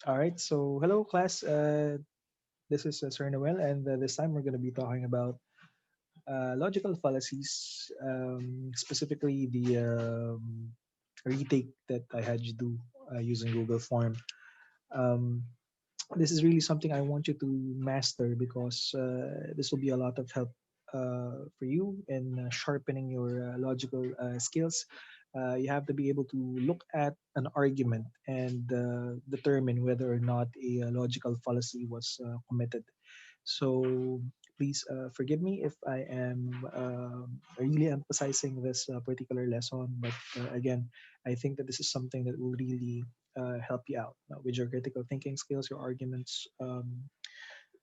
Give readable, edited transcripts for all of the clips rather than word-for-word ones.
All right. So, hello, class. This is Sir Noel, and this time we're going to be talking about logical fallacies, specifically the retake that I had you do using Google Form. Um, this is really something I want you to master because this will be a lot of help for you in sharpening your logical skills. You have to be able to look at an argument and determine whether or not a logical fallacy was committed. So please forgive me if I am really emphasizing this particular lesson, but again, I think that this is something that will really help you out with your critical thinking skills, your arguments.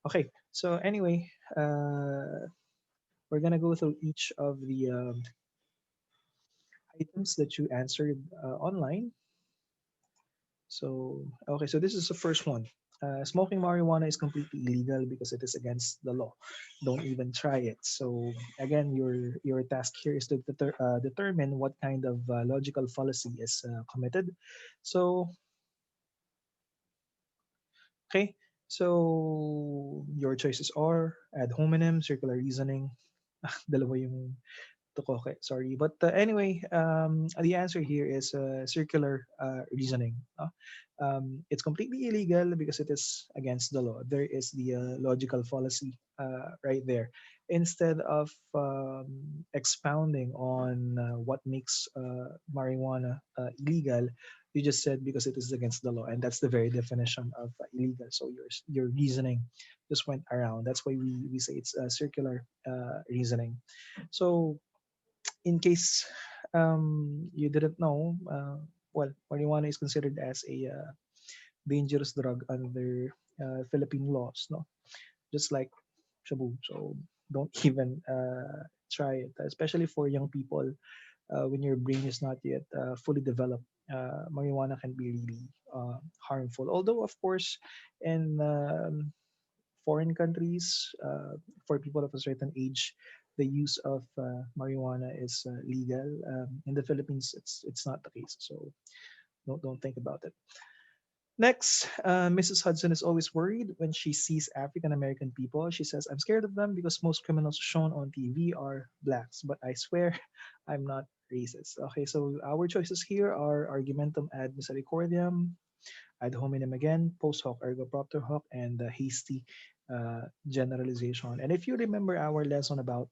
Okay, so anyway, we're gonna go through each of the items that you answered online. So, okay, so this is the first one. Smoking marijuana is completely illegal because it is against the law. Don't even try it. So, again, your task here is to determine what kind of logical fallacy is committed. So, okay, so your choices are ad hominem, circular reasoning. Dalawa yung Tokoke, sorry. But anyway, the answer here is circular reasoning. It's completely illegal because it is against the law. There is the logical fallacy right there. Instead of expounding on what makes marijuana illegal, you just said because it is against the law, and that's the very definition of illegal. So your reasoning just went around. That's why we say it's circular reasoning. So in case you didn't know, well, marijuana is considered as a dangerous drug under Philippine laws, no? Just like shabu. So don't even try it, especially for young people when your brain is not yet fully developed. Marijuana can be really harmful. Although, of course, in foreign countries, for people of a certain age, the use of marijuana is legal. In the Philippines, it's not the case. So don't think about it. Next, Mrs. Hudson is always worried when she sees African American people. She says, "I'm scared of them because most criminals shown on TV are blacks, but I swear I'm not racist." Okay, so our choices here are argumentum ad misericordiam, ad hominem again, post hoc ergo propter hoc, and the hasty generalization. And if you remember our lesson about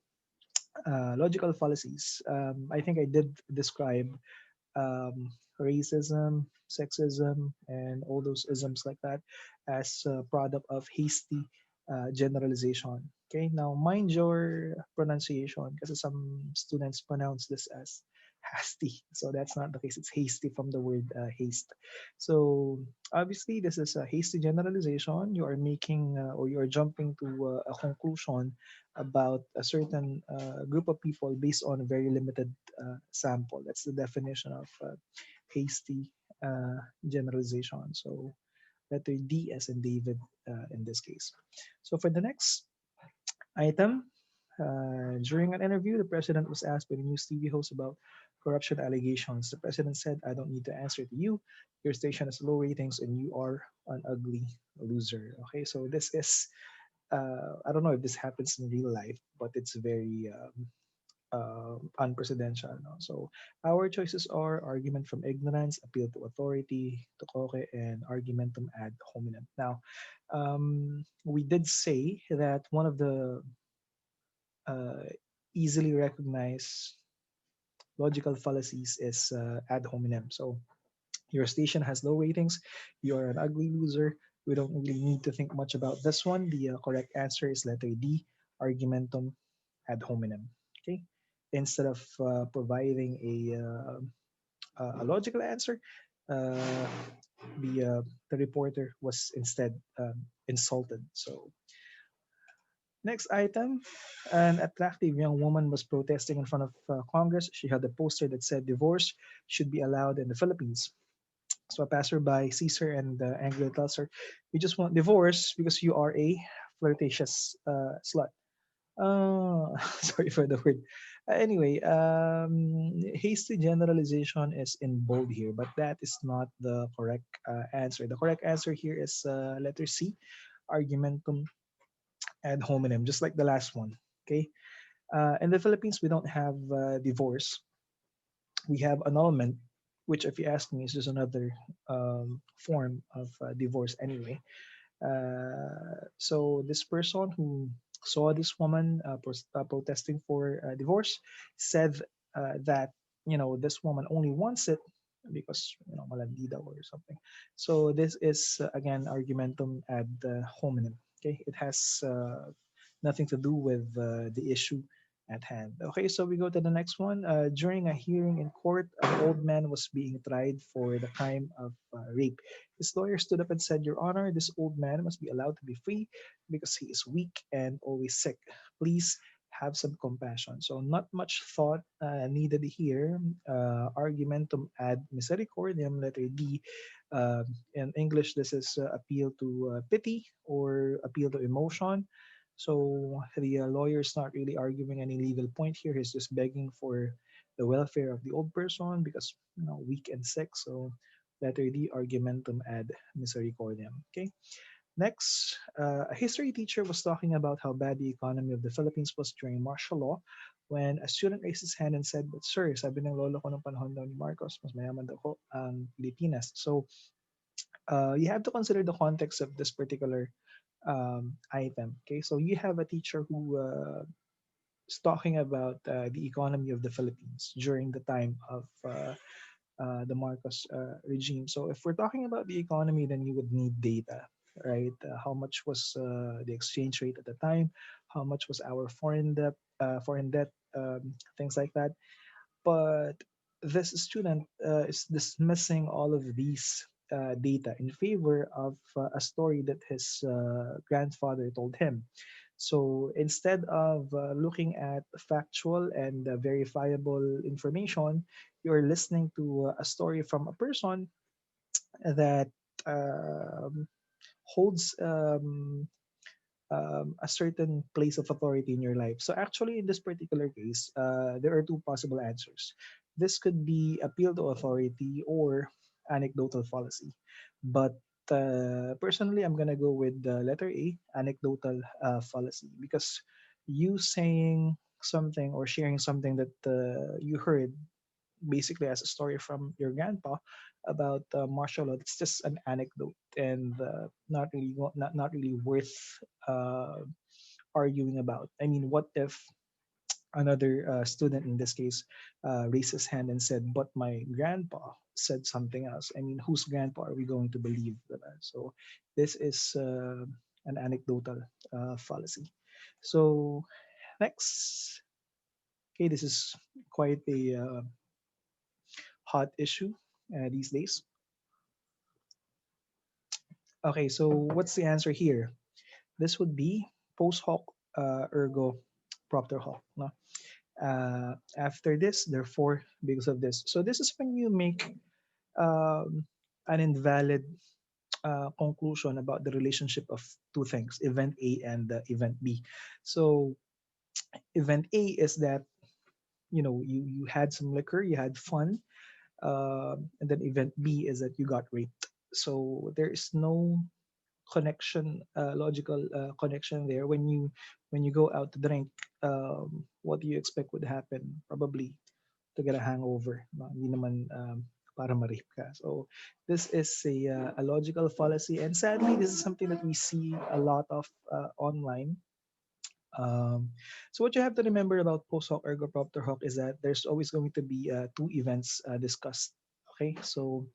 logical fallacies, I think I did describe racism, sexism, and all those isms like that as a product of hasty generalization. Okay, now mind your pronunciation because some students pronounce this as hasty. So that's not the case. It's hasty from the word haste. So obviously, this is a hasty generalization. You are making or you are jumping to a conclusion about a certain group of people based on a very limited sample. That's the definition of hasty generalization. So letter D as in David in this case. So for the next item, during an interview, the president was asked by the news TV host about corruption allegations. The president said, "I don't need to answer to you. Your station has low ratings and you are an ugly loser." Okay, so this is, I don't know if this happens in real life, but it's very unprecedented. No? So our choices are argument from ignorance, appeal to authority, tokoke, and argumentum ad hominem. Now, we did say that one of the uh, easily recognized logical fallacies is ad hominem. So your station has low ratings, you're an ugly loser. We don't really need to think much about this one. The correct answer is letter D, argumentum ad hominem. Okay, instead of providing a logical answer, uh, the reporter was instead insulted. So next item, an attractive young woman was protesting in front of Congress. She had a poster that said divorce should be allowed in the Philippines. So a passerby sees her and angrily tells her, "You just want divorce because you are a flirtatious slut." Sorry for the word. Anyway, hasty generalization is in bold here, but that is not the correct answer. The correct answer here is letter C, argumentum ad hominem, just like the last one. Okay. In the Philippines, we don't have divorce. We have annulment, which, if you ask me, is just another form of divorce anyway. So this person who saw this woman protesting for divorce said that this woman only wants it because malandida or something. So this is again argumentum ad hominem. Okay, it has nothing to do with the issue at hand. Okay, so we go to the next one. During a hearing in court, an old man was being tried for the crime of rape. His lawyer stood up and said, "Your Honor, this old man must be allowed to be free because he is weak and always sick. Please have some compassion." So, not much thought needed here. Argumentum ad misericordiam, letter D. In English, this is appeal to pity or appeal to emotion. So the lawyer is not really arguing any legal point here. He's just begging for the welfare of the old person because weak and sick. So letter D, argumentum ad misericordiam. Okay. Next, a history teacher was talking about how bad the economy of the Philippines was during martial law when a student raised his hand and said, "But sir, sabi ng lolo ko nung panahon daw ni Marcos, mas mayaman daw ko ang Pilipinas." So you have to consider the context of this particular item. Okay, so you have a teacher who is talking about the economy of the Philippines during the time of the Marcos regime. So if we're talking about the economy, then you would need data, right? How much was the exchange rate at the time? How much was our foreign debt, things like that. But this student is dismissing all of these data in favor of a story that his grandfather told him. So instead of looking at factual and verifiable information, you're listening to a story from a person that um, holds a certain place of authority in your life. So actually, in this particular case, there are two possible answers. This could be appeal to authority or anecdotal fallacy. But personally, I'm gonna go with the letter A, anecdotal fallacy, because you saying something or sharing something that you heard basically as a story from your grandpa about martial law. It's just an anecdote and not really worth uh, arguing about. I mean, what if another student in this case raised his hand and said, "But my grandpa said something else." I mean, whose grandpa are we going to believe? Diba? So this is an anecdotal fallacy. So next, okay, this is quite a hot issue these days. Okay, so what's the answer here? This would be post hoc ergo propter hoc. No? After this, therefore, because of this. So this is when you make an invalid conclusion about the relationship of two things, event A and event B. So event A is that you had some liquor, you had fun, and then event B is that you got raped. So there is no connection, logical connection there. When you go out to drink, what do you expect would happen? Probably to get a hangover. No? Hindi naman para ma-rape ka. So this is a logical fallacy, and sadly, this is something that we see a lot of online. So what you have to remember about post hoc ergo propter hoc is that there's always going to be two events discussed. Okay, so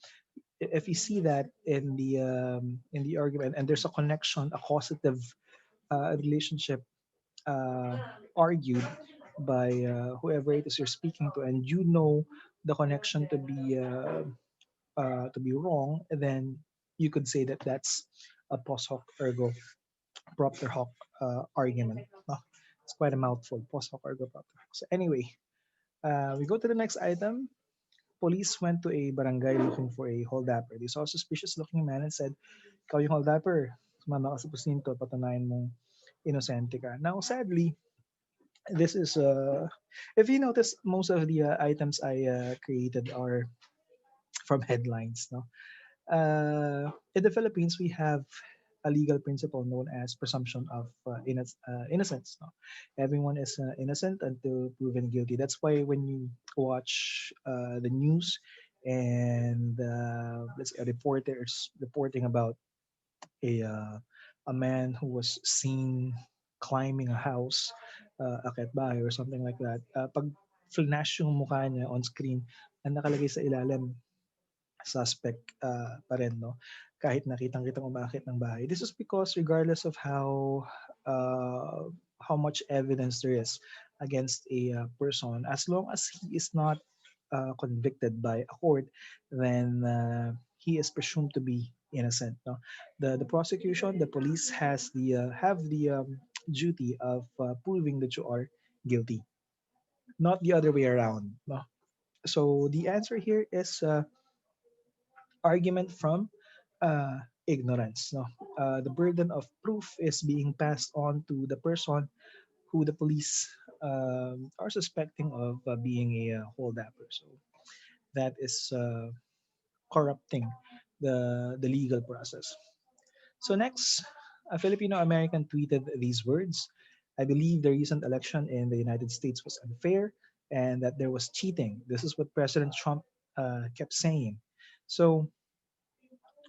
if you see that in the argument and there's a connection, a causative relationship uh, argued by whoever it is you're speaking to, and you know the connection to be wrong, then you could say that that's a post hoc ergo propter hoc argument. No? It's quite a mouthful, post hoc ergo propter hoc. So anyway, we go to the next item. Police went to a barangay looking for a holdapper. They saw a suspicious looking man and said, "Ikaw yung holdapper. Sumama ka sa presinto, patunayan mong inosente ka." Now, sadly, This is if you notice, most of the items I created are from headlines. No, in the Philippines, we have a legal principle known as presumption of innocence. No? Everyone is innocent until proven guilty. That's why when you watch the news and let's say a reporter is reporting about a man who was seen climbing a house, akyat bahay or something like that. Pag flash yung mukha niya on screen, ang nakalagay sa ilalim, suspect pa rin, no? Kahit nakitang-kitang umakyat ng bahay. This is because regardless of how much evidence there is against a person, as long as he is not convicted by a court, then he is presumed to be innocent. No, the prosecution, the police has the have the duty of proving that you are guilty, not the other way around. No, so the answer here is argument from uh, ignorance. No, the burden of proof is being passed on to the person who the police are suspecting of being a holdapper. So that is corrupting the legal process. So next, a Filipino American tweeted these words: "I believe the recent election in the United States was unfair and that there was cheating." This is what President Trump kept saying. So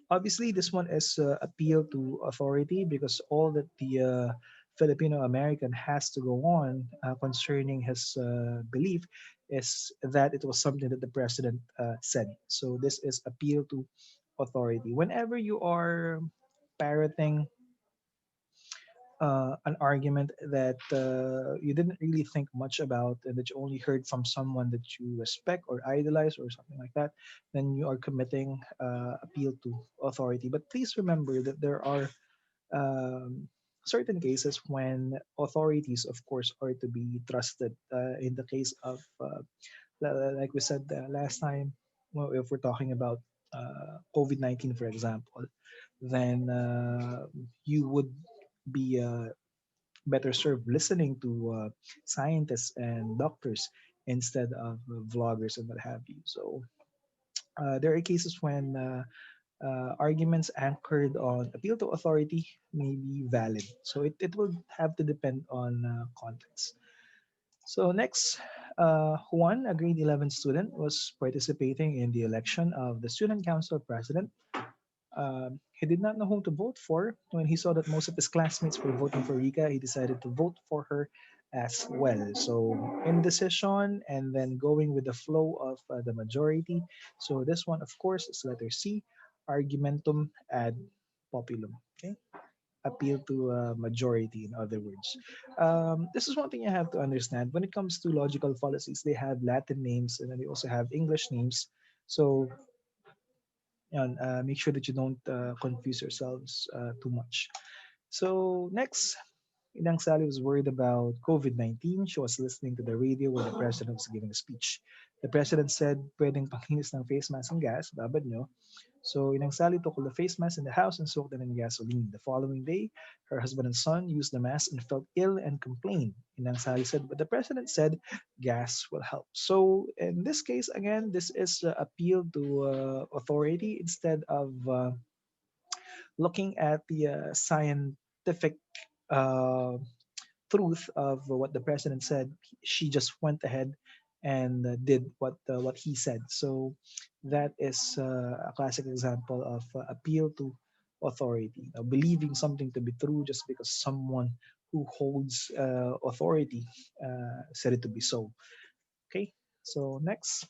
obviously, this one is appeal to authority because all that the Filipino American has to go on concerning his belief is that it was something that the president said. So this is appeal to authority. Whenever you are parroting an argument that you didn't really think much about and that you only heard from someone that you respect or idolize or something like that, then you are committing appeal to authority. But please remember that there are um, certain cases when authorities, of course, are to be trusted. In the case of, like we said last time, well, if we're talking about COVID 19, for example, then you would be better served listening to scientists and doctors instead of vloggers and what have you. So there are cases when arguments anchored on appeal to authority may be valid. So it will have to depend on context. So next, Juan, a grade 11 student, was participating in the election of the student council president. He did not know whom to vote for. When he saw that most of his classmates were voting for Rika, he decided to vote for her as well. So, indecision and then going with the flow of the majority. So, this one, of course, is letter C, argumentum ad populum. Okay, appeal to majority, in other words. This is one thing you have to understand. When it comes to logical fallacies, they have Latin names and then they also have English names. So, make sure that you don't confuse yourselves too much. So next, Inang Sally was worried about COVID-19. She was listening to the radio where the president was giving a speech. The president said, pwedeng panginis ng face mask ang gas, babad nyo. So Inang Sally took all the face masks in the house and soaked them in gasoline. The following day, her husband and son used the mask and felt ill and complained. Inang Sally said, but the president said gas will help. So in this case, again, this is appeal to authority instead of looking at the scientific uh, truth of what the president said. She just went ahead and did what he said. So that is a classic example of appeal to authority. Now, believing something to be true just because someone who holds authority said it to be so. Okay. So next.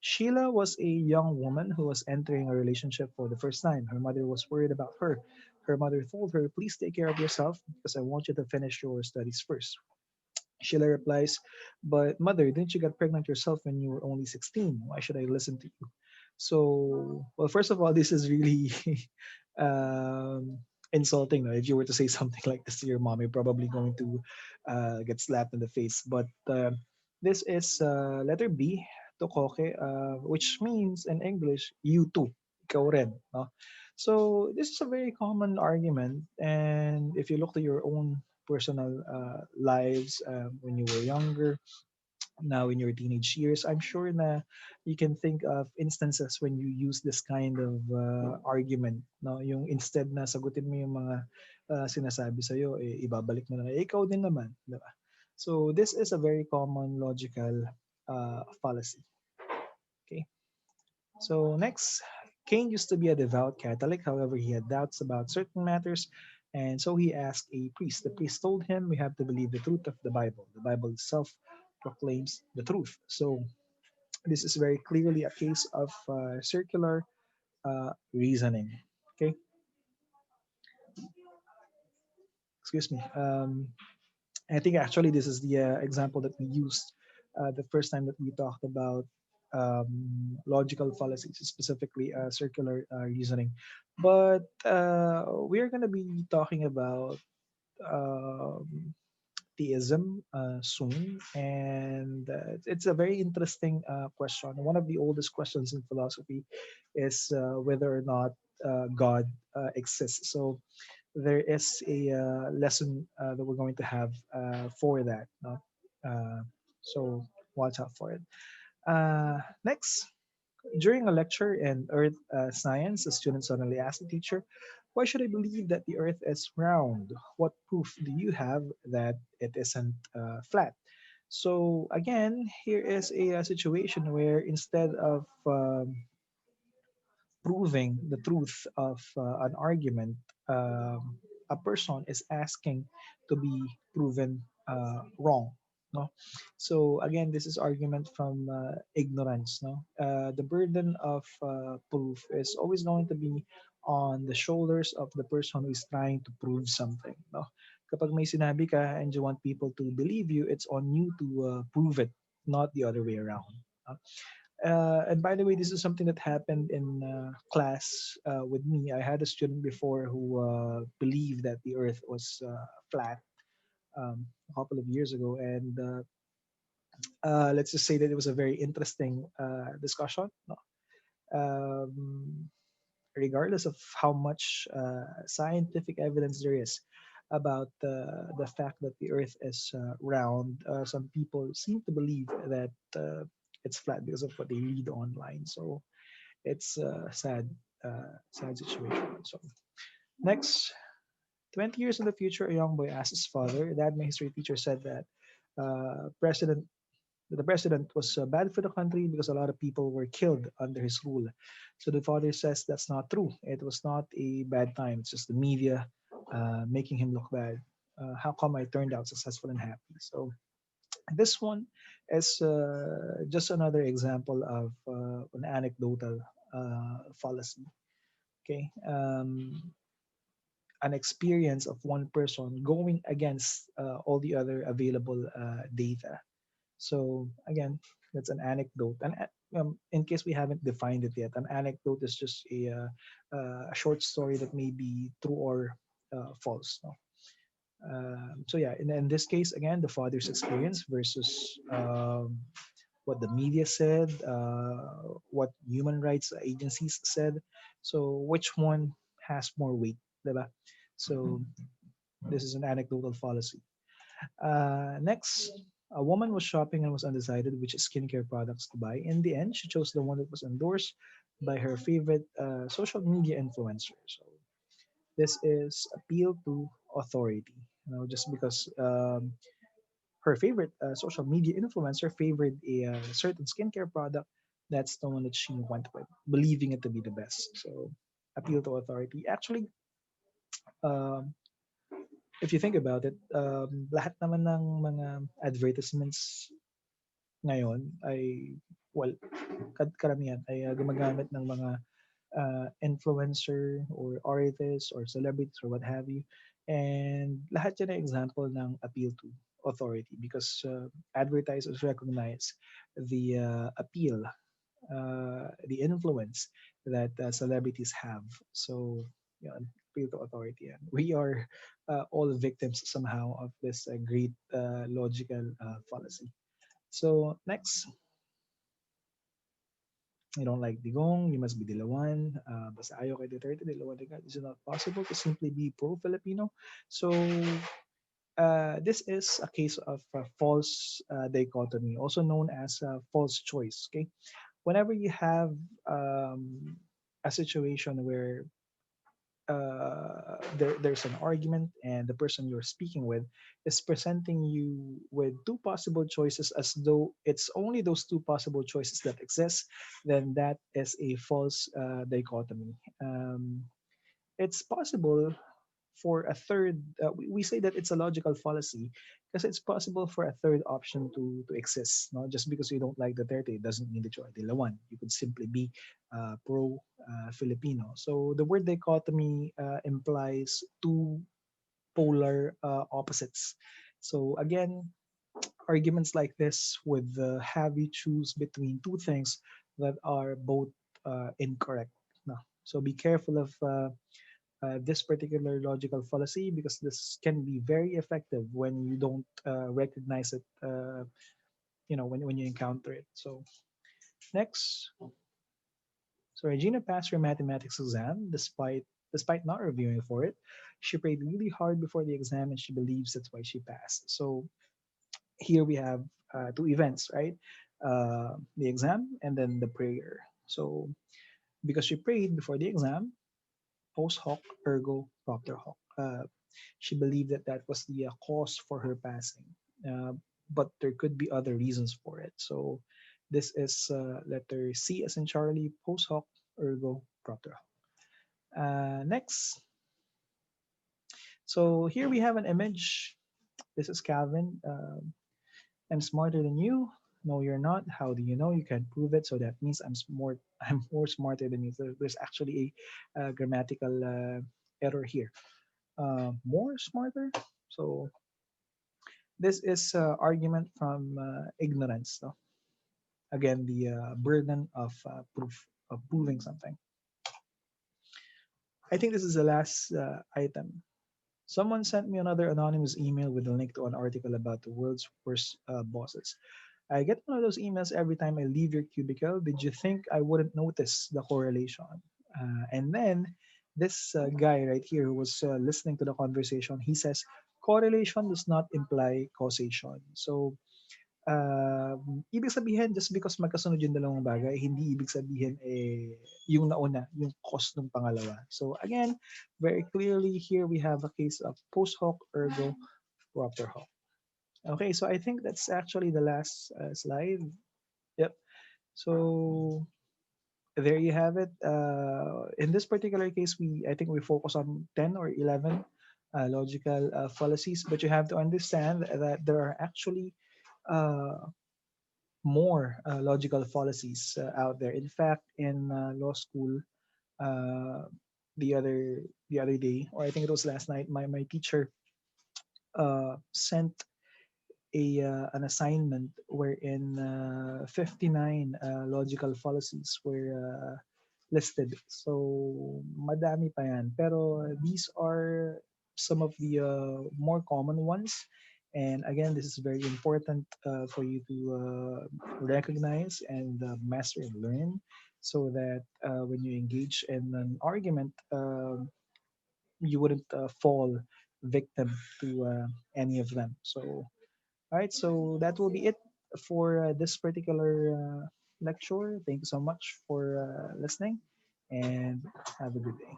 Sheila was a young woman who was entering a relationship for the first time. Her mother was worried about her. Her mother told her, please take care of yourself because I want you to finish your studies first. Sheila replies, but mother, didn't you get pregnant yourself when you were only 16? Why should I listen to you? So, well, first of all, this is really um, insulting. No? If you were to say something like this to your mom, you're probably going to get slapped in the face. But this is letter B, tokoke, which means in English, you too, ikaw rin. No? So this is a very common argument. And if you look to your own personal lives when you were younger, now in your teenage years. I'm sure na you can think of instances when you use this kind of argument, no? Yung instead na sagutin mo yung mga sinasabi sa iyo, ibabalik mo na, ikaw din naman, di ba? So this is a very common logical fallacy. Okay. So next, Cain used to be a devout Catholic. However, he had doubts about certain matters, and so he asked a priest. The priest told him, "We have to believe the truth of the Bible. The Bible itself proclaims the truth." So this is very clearly a case of circular reasoning. Okay, excuse me. I think actually this is the example that we used the first time that we talked about logical fallacies, specifically circular reasoning. But we are going to be talking about um, theism soon, and it's a very interesting question. One of the oldest questions in philosophy is whether or not God exists. So there is a lesson that we're going to have for that. No? So watch out for it. Next, during a lecture in Earth Science, a student suddenly asked the teacher, "Why should I believe that the Earth is round? What proof do you have that it isn't flat?" So again, here is a situation where instead of proving the truth of an argument, a person is asking to be proven wrong. No, so again, this is argument from ignorance. No, the burden of proof is always going to be on the shoulders of the person who is trying to prove something. No, kapag may sinabi ka and you want people to believe you, it's on you to prove it, not the other way around. No? And by the way, this is something that happened in class with me. I had a student before who believed that the Earth was flat a couple of years ago, and let's just say that it was a very interesting discussion. No? Um, Regardless of how much scientific evidence there is about the fact that the Earth is round, some people seem to believe that it's flat because of what they read online. So it's a sad situation. So next, 20 years in the future, a young boy asked his father. Dad, my history teacher said that President the president was bad for the country because a lot of people were killed under his rule. So the father says that's not true. It was not a bad time. It's just the media making him look bad. How come I turned out successful and happy? So this one is just another example of an anecdotal fallacy. Okay, an experience of one person going against all the other available data. So again, that's an anecdote. And in case we haven't defined it yet, an anecdote is just a short story that may be true or false. No? So yeah, in this case, again, the father's experience versus what the media said, what human rights agencies said. So which one has more weight, diba? So this is an anecdotal fallacy. Next, a woman was shopping and was undecided which skincare products to buy. In the end, she chose the one that was endorsed by her favorite social media influencer. So this is appeal to authority. You know, just because her favorite social media influencer favored a certain skincare product, that's the one that she went with, believing it to be the best. So appeal to authority. Actually, um, if you think about it, lahat naman ng mga advertisements ngayon ay, well, karamihan ay gumagamit ng mga influencer or artists or celebrities or what have you. And lahat yan ay example ng appeal to authority because advertisers recognize the appeal, the influence that celebrities have. So, appeal to authority. And we are all victims somehow of this great logical fallacy. So next, you don't like Digong, you must be Dilawan. Basta ayaw kay Duterte, Dilawan ka. Is it not possible to simply be pro-Filipino? So This is a case of false dichotomy, also known as false choice. Okay, whenever you have a situation where there's an argument and the person you're speaking with is presenting you with two possible choices as though it's only those two possible choices that exist, then that is a false dichotomy. It's possible for a third, we say that it's a logical fallacy because it's possible for a third option to exist. No, just because you don't like Duterte doesn't mean that you're the one. You could simply be pro Filipino. So the word dichotomy implies two polar opposites. So again, arguments like this would have you choose between two things that are both incorrect. No. So be careful of this particular logical fallacy because this can be very effective when you don't recognize it, when you encounter it. So next, so Regina passed her mathematics exam despite not reviewing for it. She prayed really hard before the exam and she believes that's why she passed. So here we have two events, right? The exam and then the prayer. So because she prayed before the exam, post hoc ergo propter hoc. She believed that that was the cause for her passing, uh, but there could be other reasons for it. So this is letter C as in Charlie, post hoc ergo propter hoc. Next, so here we have an image. This is Calvin. I'm smarter than you. No, you're not. How do you know? You can't prove it. So that means more. I'm more smarter than you. So there's actually a grammatical error here. More smarter. So this is argument from ignorance. So again, the burden of proof of proving something. I think this is the last item. Someone sent me another anonymous email with a link to an article about the world's worst bosses. I get one of those emails every time I leave your cubicle. Did you think I wouldn't notice the correlation? And then this guy right here who was listening to the conversation, he says correlation does not imply causation. So ibig sabihin just because magkasunod yung dalawang bagay, hindi ibig sabihin yung nauna, yung cause ng pangalawa. So again, very clearly here we have a case of post hoc ergo propter hoc. Okay, so I think that's actually the last slide. Yep. So there you have it. In this particular case, I think we focus on 10 or 11 logical fallacies, but you have to understand that there are actually uh, more logical fallacies out there. In fact, in law school, uh, the other day, or I think it was last night, my teacher sent an assignment wherein 59 logical fallacies were listed. So madami pa yan. Pero these are some of the more common ones. And again, this is very important for you to recognize and master and learn so that when you engage in an argument, you wouldn't fall victim to any of them. So all right, so that will be it for this particular lecture. Thank you so much for listening and have a good day.